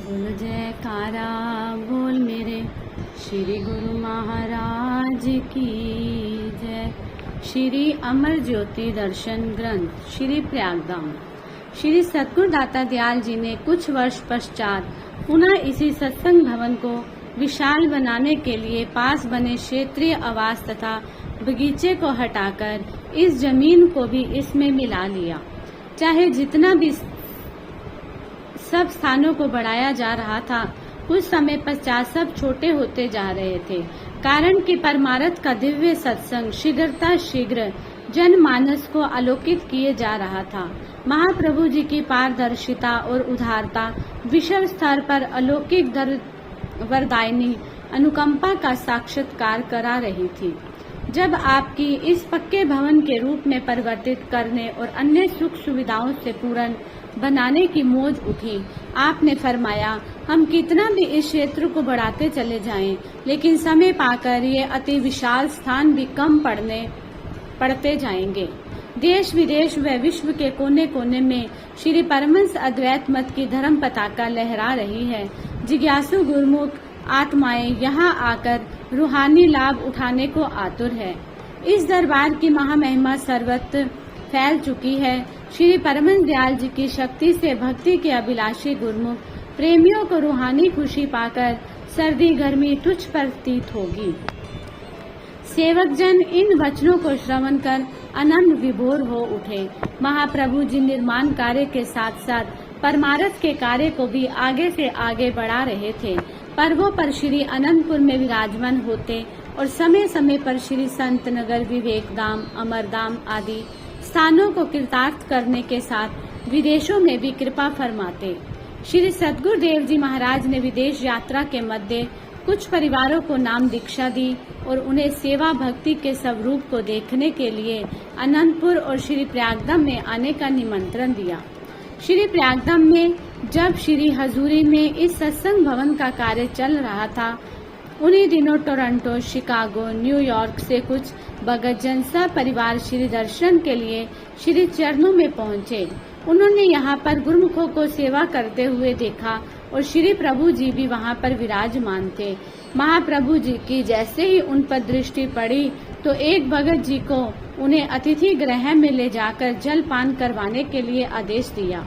बोल जयकारा बोल मेरे श्री गुरु महाराज की जय। श्री अमर ज्योति दर्शन ग्रंथ श्री प्रयागधाम। श्री सतगुरु दाता दयाल जी ने कुछ वर्ष पश्चात पुनः इसी सत्संग भवन को विशाल बनाने के लिए पास बने क्षेत्रीय आवास तथा बगीचे को हटाकर इस जमीन को भी इसमें मिला लिया। चाहे जितना भी सब स्थानों को बढ़ाया जा रहा था, कुछ समय पश्चात सब छोटे होते जा रहे थे, कारण कि परमार्थ का दिव्य सत्संग शीघ्र जनमानस को आलोकित किए जा रहा था। महाप्रभु जी की पारदर्शिता और उदारता विश्व स्तर पर अलौकिक वरदायिनी अनुकंपा का साक्षात्कार करा रही थी। जब आपकी इस पक्के भवन के रूप में परिवर्तित करने और अन्य सुख सुविधाओं से पूर्ण बनाने की मौज उठी, आपने फरमाया, हम कितना भी इस क्षेत्र को बढ़ाते चले जाएं, लेकिन समय पाकर ये अति विशाल स्थान भी कम पड़ते जाएंगे। देश विदेश व विश्व के कोने कोने में श्री परमहंस अद्वैत मत की धर्म पताका लहरा रही है। जिज्ञासु गुरुमुख आत्माएं यहाँ आकर रूहानी लाभ उठाने को आतुर है। इस दरबार की महामहिमा सर्वत्र फैल चुकी है। श्री परमहंस दयाल जी की शक्ति से भक्ति के अभिलाषी गुरुमुख प्रेमियों को रूहानी खुशी पाकर सर्दी गर्मी तुच्छ प्रतीत होगी। सेवक जन इन वचनों को श्रवण कर आनंद विभोर हो उठे। महाप्रभु जी निर्माण कार्य के साथ साथ परमार्थ के कार्य को भी आगे से आगे बढ़ा रहे थे। पर्वों पर श्री अनंतपुर में विराजमान होते और समय समय पर श्री संत नगर, विवेकधाम, अमरधाम आदि स्थानों को कृतार्थ करने के साथ विदेशों में भी कृपा फरमाते। श्री सतगुरुदेव जी महाराज ने विदेश यात्रा के मध्य कुछ परिवारों को नाम दीक्षा दी और उन्हें सेवा भक्ति के स्वरूप को देखने के लिए अनंतपुर और श्री प्रयागधाम में आने का निमंत्रण दिया। श्री प्रयागधाम में जब श्री हजूरी में इस सत्संग भवन का कार्य चल रहा था, उन्हीं दिनों टोरंटो, शिकागो, न्यूयॉर्क से कुछ भगतजन सपरिवार श्री दर्शन के लिए श्री चरणों में पहुंचे। उन्होंने यहाँ पर गुरुमुखों को सेवा करते हुए देखा और श्री प्रभु जी भी वहाँ पर विराजमान थे। महाप्रभु जी की जैसे ही उन पर दृष्टि पड़ी तो एक भगत जी को उन्हें अतिथि गृह में ले जाकर जलपान करवाने के लिए आदेश दिया।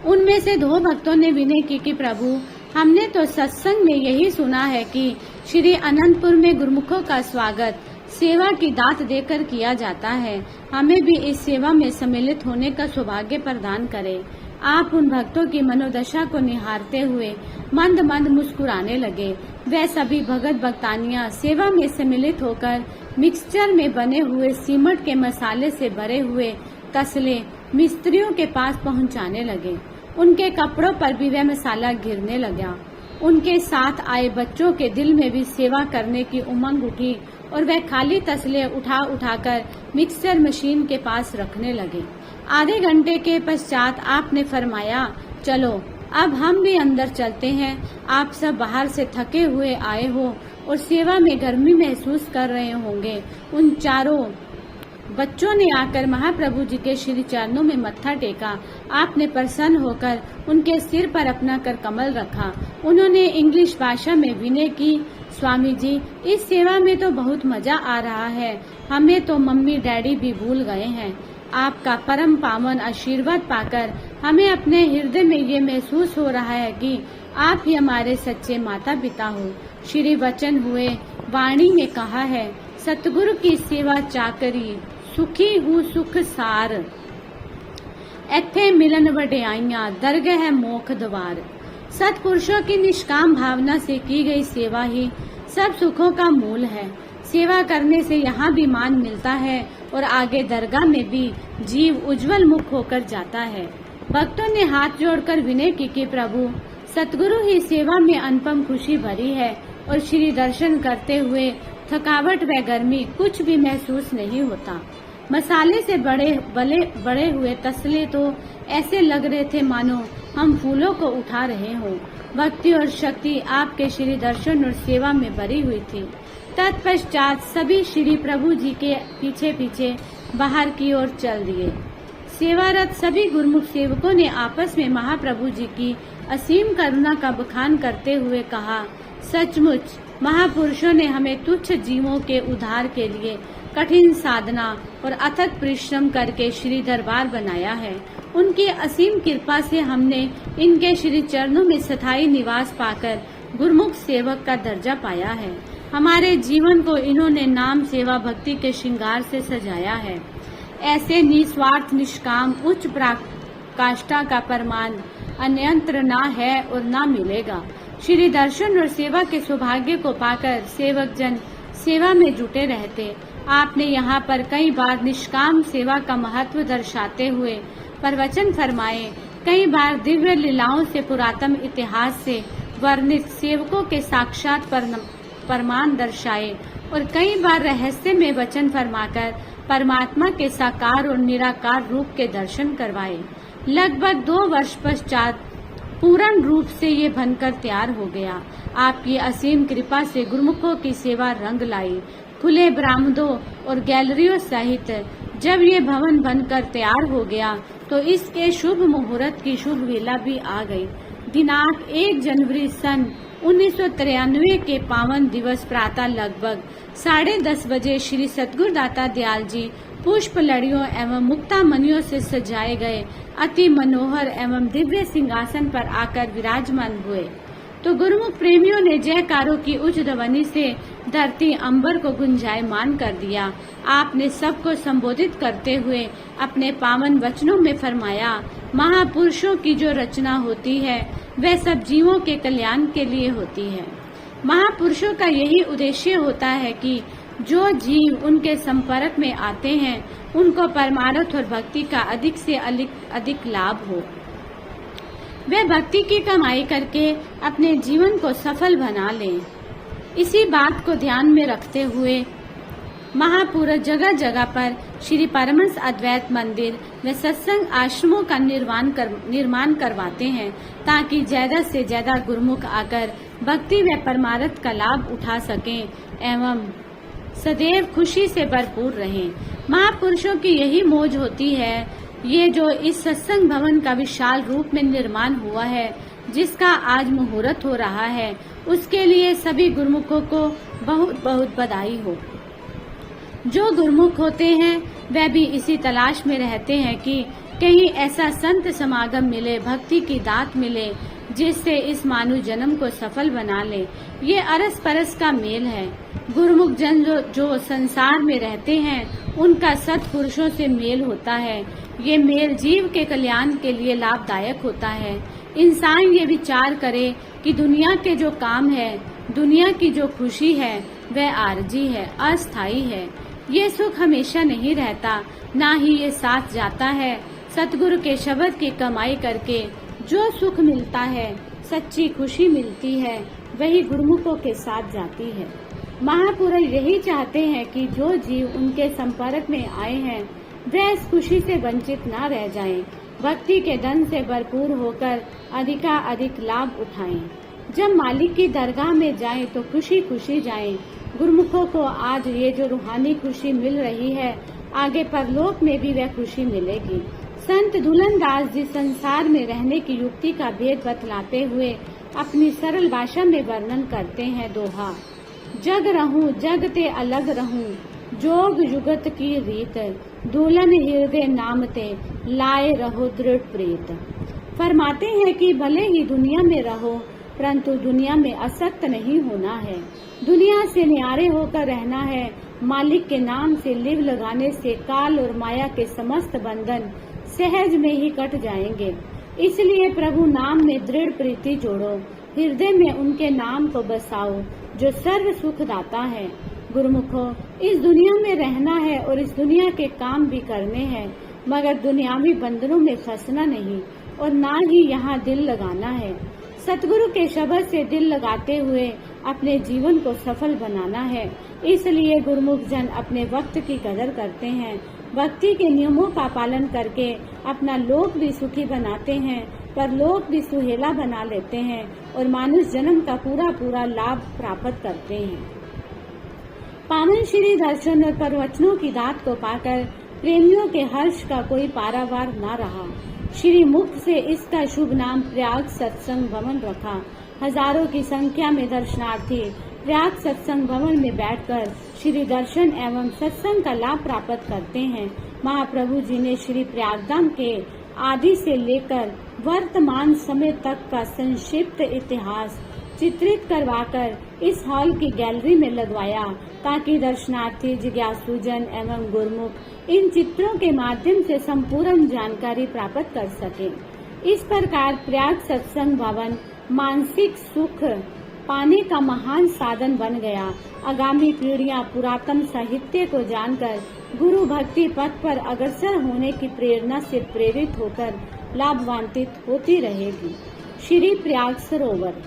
उनमें से 2 भक्तों ने विनय की कि प्रभु, हमने तो सत्संग में यही सुना है कि श्री अनंतपुर में गुरुमुखों का स्वागत सेवा की दात देकर किया जाता है। हमें भी इस सेवा में सम्मिलित होने का सौभाग्य प्रदान करें। आप उन भक्तों की मनोदशा को निहारते हुए मंद मंद मुस्कुराने लगे। वह सभी भगत भक्तानियां सेवा में सम्मिलित होकर मिक्सचर में बने हुए सीमेंट के मसाले से भरे हुए तसले मिस्त्रियों के पास पहुंचाने लगे। उनके कपड़ों पर भी वह मसाला गिरने लगा। उनके साथ आए बच्चों के दिल में भी सेवा करने की उमंग उठी और वह खाली तसले उठाकर मिक्सर मशीन के पास रखने लगे। आधे घंटे के पश्चात आपने फरमाया, चलो अब हम भी अंदर चलते हैं। आप सब बाहर से थके हुए आए हो और सेवा में गर्मी महसूस कर रहे होंगे। उन चारों बच्चों ने आकर महाप्रभु जी के श्री चरणों में मत्था टेका। आपने प्रसन्न होकर उनके सिर पर अपना कर कमल रखा। उन्होंने इंग्लिश भाषा में विनय की, स्वामी जी, इस सेवा में तो बहुत मजा आ रहा है। हमें तो मम्मी डैडी भी भूल गए हैं। आपका परम पावन आशीर्वाद पाकर हमें अपने हृदय में ये महसूस हो रहा है कि आप ही हमारे सच्चे माता पिता हो। श्री वचन हुए, वाणी में कहा है, सतगुरु की सेवा चाकरी, सुखी हूँ सुख सार, एथे मिलन वड्याइयां, दरगह मोख द्वार। सत्पुरुषों की निष्काम भावना से की गई सेवा ही सब सुखों का मूल है। सेवा करने से यहाँ भी मान मिलता है और आगे दरगाह में भी जीव उज्जवल मुख होकर जाता है। भक्तों ने हाथ जोड़कर विनय की कि प्रभु, सतगुरु ही सेवा में अनुपम खुशी भरी है और श्री दर्शन करते हुए थकावट व गर्मी कुछ भी महसूस नहीं होता। मसाले से बड़े हुए तसले तो ऐसे लग रहे थे मानो हम फूलों को उठा रहे हों। भक्ति और शक्ति आपके श्री दर्शन और सेवा में भरी हुई थी। तत्पश्चात सभी श्री प्रभु जी के पीछे पीछे बाहर की ओर चल दिए। सेवारत सभी गुरुमुख सेवकों ने आपस में महाप्रभु जी की असीम करुणा का बखान करते हुए कहा, सचमुच महापुरुषों ने हमें तुच्छ जीवों के उद्धार के लिए कठिन साधना और अथक परिश्रम करके श्री दरबार बनाया है। उनकी असीम कृपा से हमने इनके श्री चरणों में स्थायी निवास पाकर गुरुमुख सेवक का दर्जा पाया है। हमारे जीवन को इन्होंने नाम सेवा भक्ति के श्रृंगार से सजाया है। ऐसे निस्वार्थ निष्काम उच्च पराकाष्ठा का प्रमाण अन्यंत्र ना है और ना मिलेगा। श्री दर्शन और सेवा के सौभाग्य को पाकर सेवक जन सेवा में जुटे रहते। आपने यहाँ पर कई बार निष्काम सेवा का महत्व दर्शाते हुए प्रवचन फरमाए, कई बार दिव्य लीलाओं से पुरातन इतिहास से वर्णित सेवकों के साक्षात प्रमाण दर्शाए और कई बार रहस्य में वचन फरमाकर परमात्मा के साकार और निराकार रूप के दर्शन करवाए। लगभग 2 वर्ष पश्चात पूर्ण रूप से ये बनकर तैयार हो गया। आपकी असीम कृपा से गुरुमुखों की सेवा रंग लाई। खुले बरामदों और गैलरियों सहित जब ये भवन बनकर तैयार हो गया तो इसके शुभ मुहूर्त की शुभ वेला भी आ गई। दिनांक 1 जनवरी सन 1993 के पावन दिवस प्रातः लगभग 10:30 बजे श्री सतगुरु दाता दयाल जी पुष्प लड़ियों एवं मुक्ता मणियों से सजाए गए अति मनोहर एवं दिव्य सिंहासन पर आकर विराजमान हुए तो गुरुमुख प्रेमियों ने जयकारों की उच्च ध्वनि से धरती अंबर को गुंजायमान कर दिया। आपने सबको संबोधित करते हुए अपने पावन वचनों में फरमाया, महापुरुषों की जो रचना होती है वह सब जीवों के कल्याण के लिए होती है। महापुरुषों का यही उद्देश्य होता है कि जो जीव उनके संपर्क में आते हैं उनको परमार्थ और भक्ति का अधिक से अधिक लाभ हो। वे भक्ति की कमाई करके अपने जीवन को सफल बना लें। इसी बात को ध्यान में रखते हुए महापुरुष जगह जगह पर श्री परमहंस अद्वैत मंदिर व सत्संग आश्रमों का निर्माण करवाते हैं ताकि ज्यादा से ज्यादा गुरुमुख आकर भक्ति व परमार्थ का लाभ उठा सकें एवं सदैव खुशी से भरपूर रहें। महापुरुषों की यही मौज होती है। ये जो इस सत्संग भवन का विशाल रूप में निर्माण हुआ है, जिसका आज मुहूर्त हो रहा है, उसके लिए सभी गुरुमुखों को बहुत बहुत बधाई हो। जो गुरुमुख होते हैं वह भी इसी तलाश में रहते हैं कि कहीं ऐसा संत समागम मिले, भक्ति की दात मिले, जिससे इस मानव जन्म को सफल बना ले। ये अरस परस का मेल है। गुरुमुख जन जो संसार में रहते हैं उनका सत्पुरुषों से मेल होता है। ये मेल जीव के कल्याण के लिए लाभदायक होता है। इंसान ये विचार करे कि दुनिया के जो काम है, दुनिया की जो खुशी है वह आरजी है, अस्थायी है। ये सुख हमेशा नहीं रहता, ना ही ये साथ जाता है। सतगुरु के शब्द की कमाई करके जो सुख मिलता है, सच्ची खुशी मिलती है, वही गुरुमुखों के साथ जाती है। महापुरुष यही चाहते हैं कि जो जीव उनके संपर्क में आए हैं वह इस खुशी से वंचित ना रह जाएं, भक्ति के धन से भरपूर होकर अधिकाधिक लाभ उठाएं। जब मालिक की दरगाह में जाएं तो खुशी खुशी जाएं। गुरुमुखों को आज ये जो रूहानी खुशी मिल रही है, आगे परलोक में भी वह खुशी मिलेगी। संत दुल्हन दास जी संसार में रहने की युक्ति का भेद बतलाते हुए अपनी सरल भाषा में वर्णन करते हैं। दोहा, जग रहूं जग ते अलग रहूं, जोग जुगत की रीत, दुल्हन हृदय नाम ते लाए रहो दृढ़ प्रीत। फरमाते हैं कि भले ही दुनिया में रहो परंतु दुनिया में आसक्त नहीं होना है। दुनिया से न्यारे होकर रहना है। मालिक के नाम से लिव लगाने से काल और माया के समस्त बंधन सहज में ही कट जाएंगे। इसलिए प्रभु नाम में दृढ़ प्रीति जोड़ो, हृदय में उनके नाम को बसाओ जो सर्व सुख दाता है। गुरुमुखों, इस दुनिया में रहना है और इस दुनिया के काम भी करने हैं, मगर दुनियावी बंधनों में फंसना नहीं और ना ही यहाँ दिल लगाना है। सतगुरु के शब्द से दिल लगाते हुए अपने जीवन को सफल बनाना है। इसलिए गुरुमुख जन अपने वक्त की कदर करते हैं, भक्ति के नियमों का पालन करके अपना लोक भी सुखी बनाते हैं, परलोक भी सुहेला बना लेते हैं और मानुष जन्म का पूरा लाभ प्राप्त करते हैं। पावन श्री दर्शन और प्रवचनों की दात को पाकर प्रेमियों के हर्ष का कोई पारावार न रहा। श्री मुख से इसका शुभ नाम प्रयाग सत्संग भवन रखा। हजारों की संख्या में दर्शनार्थी प्रयाग सत्संग भवन में बैठकर श्री दर्शन एवं सत्संग का लाभ प्राप्त करते हैं। महाप्रभु जी ने श्री प्रयागधाम के आदि से लेकर वर्तमान समय तक का संक्षिप्त इतिहास चित्रित करवाकर इस हॉल की गैलरी में लगवाया, ताकि दर्शनार्थी, जिज्ञासुजन एवं गुरुमुख इन चित्रों के माध्यम से संपूर्ण जानकारी प्राप्त कर सके। इस प्रकार प्रयाग सत्संग भवन मानसिक सुख पाने का महान साधन बन गया। आगामी पीढ़ियां पुरातन साहित्य को जानकर गुरु भक्ति पथ पर अग्रसर होने की प्रेरणा से प्रेरित होकर लाभान्वित होती रहेगी। श्री प्रयाग सरोवर।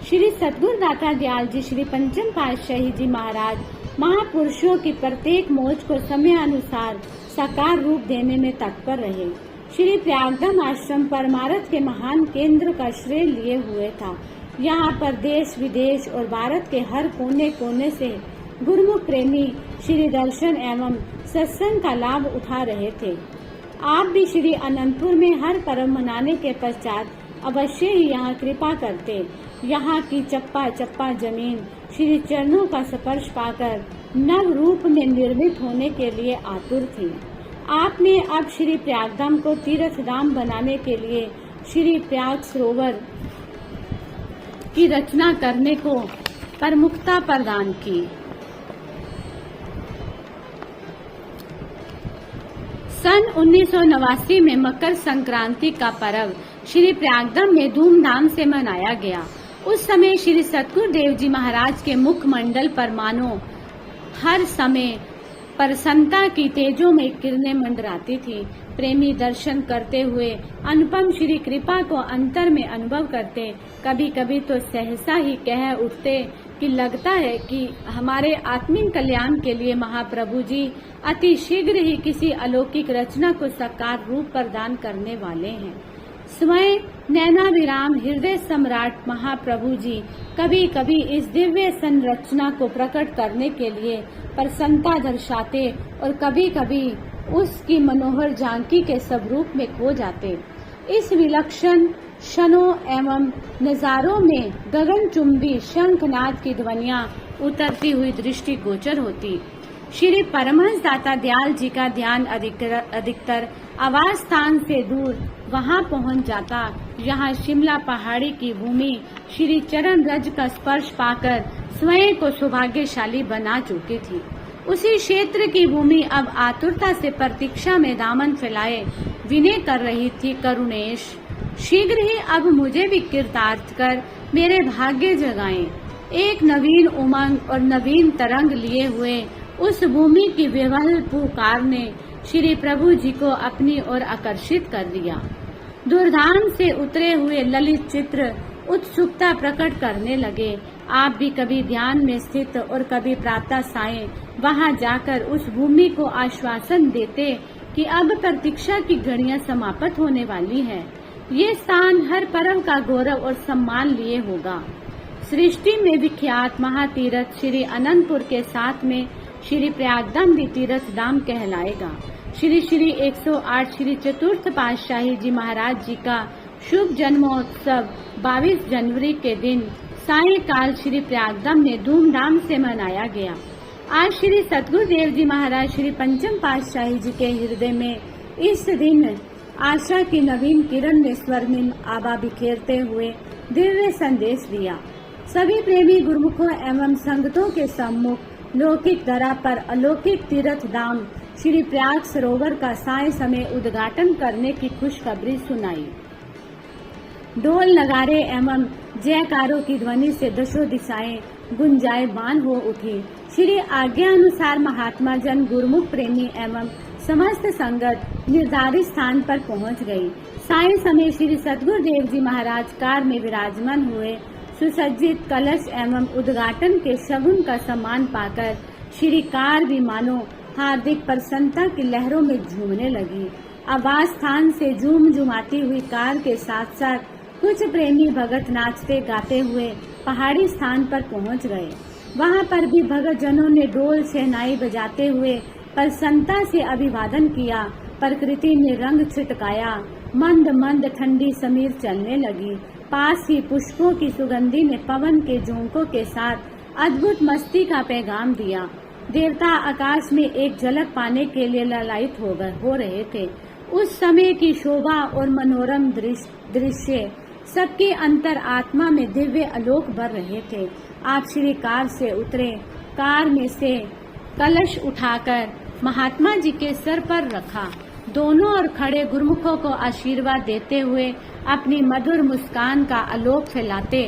श्री सतगुरु दाता दयाल जी श्री पंचम पातशाही जी महाराज महापुरुषों की प्रत्येक मौज को समय अनुसार साकार रूप देने में तत्पर रहे। श्री प्रयागधाम आश्रम परमार्थ के महान केंद्र का श्रेय लिए हुए था। यहाँ पर देश विदेश और भारत के हर कोने कोने से गुरुमुख प्रेमी श्री दर्शन एवं सत्संग का लाभ उठा रहे थे। आप भी श्री अनंतपुर में हर पर्व मनाने के पश्चात अवश्य ही यहाँ कृपा करते। यहाँ की चप्पा चप्पा जमीन श्री चरणों का स्पर्श पाकर नव रूप में निर्मित होने के लिए आतुर थी। आपने अब श्री प्रयागधाम को तीर्थ धाम बनाने के लिए श्री प्रयाग सरोवर की रचना करने को प्रमुखता प्रदान की। सन 1989 में मकर संक्रांति का पर्व श्री प्रयागधाम में धूमधाम से मनाया गया। उस समय श्री सतगुरु देव जी महाराज के मुखमंडल पर मानो हर समय प्रसन्नता की तेजों में किरणें मंडराती थी। प्रेमी दर्शन करते हुए अनुपम श्री कृपा को अंतर में अनुभव करते। कभी कभी तो सहसा ही कह उठते कि लगता है कि हमारे आत्मिक कल्याण के लिए महाप्रभु जी अति शीघ्र ही किसी अलौकिक रचना को साकार रूप प्रदान करने वाले हैं। स्वयं नैनाभिराम हृदय सम्राट महाप्रभु जी कभी कभी इस दिव्य संरचना को प्रकट करने के लिए प्रसन्नता दर्शाते और कभी कभी उसकी मनोहर झांकी के स्वरूप में खो जाते। इस विलक्षण क्षणों एवं नजारों में गगनचुंबी शंखनाद की ध्वनियां उतरती हुई दृष्टि गोचर होती। श्री परमहंस दाता दयाल जी का ध्यान अधिकतर आवास स्थान से दूर वहां पहुंच जाता, जहां शिमला पहाड़ी की भूमि श्री चरण रज का स्पर्श पाकर स्वयं को सौभाग्यशाली बना चुकी थी। उसी क्षेत्र की भूमि अब आतुरता से प्रतीक्षा में दामन फैलाए विनय कर रही थी। करुणेश, शीघ्र ही अब मुझे भी कृतार्थ कर मेरे भाग्य जगाएं। एक नवीन उमंग और नवीन तरंग लिए हुए उस भूमि की विवल पुकार ने श्री प्रभु जी को अपनी ओर आकर्षित कर दिया। दुर्धान से उतरे हुए ललित चित्र उत्सुकता प्रकट करने लगे। आप भी कभी ध्यान में स्थित और कभी प्रातः सायं वहां जाकर उस भूमि को आश्वासन देते कि अब प्रतीक्षा की घड़ियां समाप्त होने वाली है। ये स्थान हर पर्व का गौरव और सम्मान लिए होगा। सृष्टि में विख्यात महातीर्थ श्री अनंतपुर के साथ में श्री प्रयागधाम भी तीर्थ धाम कहलाएगा। श्री 108 श्री चतुर्थ पातशाही जी महाराज जी का शुभ जन्मोत्सव 22 जनवरी के दिन सायंकाल श्री प्रयागधाम में धूमधाम से मनाया गया। आज श्री सतगुरु देव जी महाराज श्री पंचम पातशाही जी के हृदय में इस दिन आशा की नवीन किरण ने स्वर्णिम आभा बिखेरते हुए दिव्य संदेश दिया। सभी प्रेमी गुरुमुखों एवं संगतों के सम्मुख लौकिक धरा पर अलौकिक तीर्थ धाम श्री प्रयाग सरोवर का साय समय उद्घाटन करने की खुशखबरी सुनाई। ढोल नगारे एवं जयकारों की ध्वनि से दशों दिशाएं गुंजायमान हो उठी। श्री आज्ञा अनुसार महात्मा जन, गुरुमुख प्रेमी एवं समस्त संगत निर्धारित स्थान पर पहुंच गई। साय समय श्री सतगुरु देव जी महाराज कार में विराजमान हुए। सुसज्जित कलश एवं उद्घाटन के शगुन का सम्मान पाकर श्री कार भी मानो हार्दिक प्रसन्नता की लहरों में झूमने लगी। आवास स्थान से झूम झुमाती हुई कार के साथ साथ कुछ प्रेमी भगत नाचते गाते हुए पहाड़ी स्थान पर पहुंच गए। वहां पर भी भगत जनों ने ढोल शहनाई बजाते हुए प्रसन्नता से अभिवादन किया। प्रकृति ने रंग छिटकाया, मंद मंद ठंडी समीर चलने लगी। पास ही पुष्पों की सुगंधी ने पवन के झोंकों के साथ अद्भुत मस्ती का पैगाम दिया। देवता आकाश में एक झलक पाने के लिए ललायित हो रहे थे। उस समय की शोभा और मनोरम दृश्य सबके अंतर आत्मा में दिव्य आलोक भर रहे थे। आप श्री कार से उतरे। कार में से कलश उठाकर महात्मा जी के सर पर रखा। दोनों ओर खड़े गुरुमुखों को आशीर्वाद देते हुए अपनी मधुर मुस्कान का आलोक फैलाते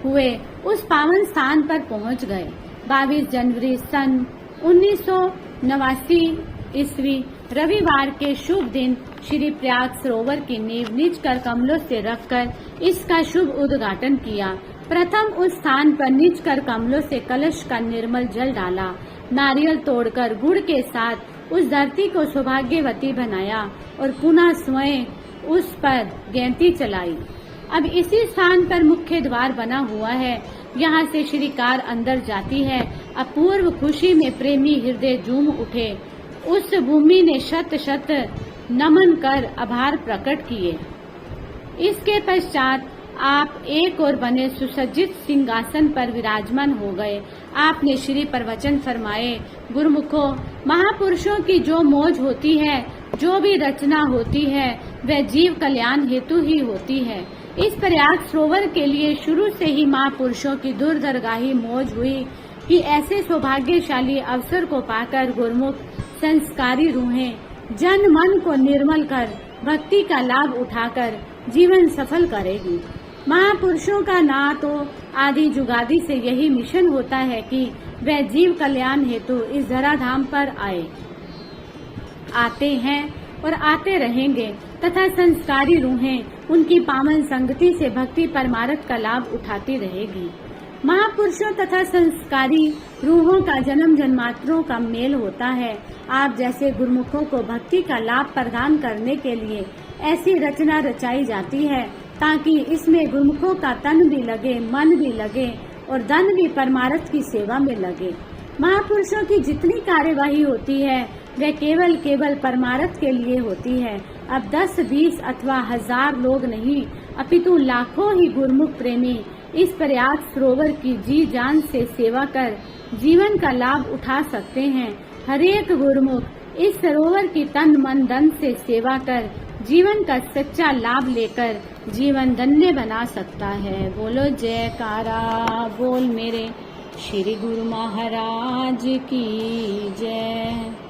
हुए उस पावन स्थान पर पहुंच गए। 22 जनवरी सन 1989 ईस्वी रविवार के शुभ दिन श्री प्रयाग सरोवर की नींव निज कर कमलों से रखकर इसका शुभ उद्घाटन किया। प्रथम उस स्थान पर निज कर कमलों से कलश का निर्मल जल डाला। नारियल तोड़कर गुड़ के साथ उस धरती को सौभाग्यवती बनाया और पुनः स्वयं उस पर गेंती चलाई। अब इसी स्थान पर मुख्य द्वार बना हुआ है। यहाँ से श्री कार अंदर जाती है। अपूर्व खुशी में प्रेमी हृदय झूम उठे। उस भूमि ने शत शत नमन कर आभार प्रकट किए। इसके पश्चात आप एक और बने सुसज्जित सिंहासन पर विराजमान हो गए। आपने श्री प्रवचन फरमाए, गुरुमुखों, महापुरुषों की जो मौज होती है, जो भी रचना होती है, वह जीव कल्याण हेतु ही होती है। इस प्रयाग सरोवर के लिए शुरू से ही महापुरुषों की दूरदरगाही मौज हुई कि ऐसे सौभाग्यशाली अवसर को पाकर गुरुमुख संस्कारी रूहें जन मन को निर्मल कर भक्ति का लाभ उठाकर जीवन सफल करेगी। महापुरुषों का ना तो आदि जुगादि से यही मिशन होता है कि वह जीव कल्याण हेतु इस धराधाम पर आते हैं और आते रहेंगे तथा संस्कारी रूहें उनकी पावन संगति से भक्ति परमार्थ का लाभ उठाती रहेगी। महापुरुषों तथा संस्कारी रूहों का जन्म जन्मांतरों का मेल होता है। आप जैसे गुरुमुखों को भक्ति का लाभ प्रदान करने के लिए ऐसी रचना रचाई जाती है ताकि इसमें गुरुमुखों का तन भी लगे, मन भी लगे और धन भी परमार्थ की सेवा में लगे। महापुरुषों की जितनी कार्यवाही होती है वह केवल परमार्थ के लिए होती है। अब 10, 20 अथवा 1000 लोग नहीं, अपितु लाखों ही गुरुमुख प्रेमी इस प्रयाग सरोवर की जी जान से सेवा कर जीवन का लाभ उठा सकते हैं। हरेक गुरुमुख इस सरोवर की तन मन धन से सेवा कर जीवन का सच्चा लाभ लेकर जीवन धन्य बना सकता है। बोलो जयकारा बोल मेरे श्री गुरु महाराज की जय।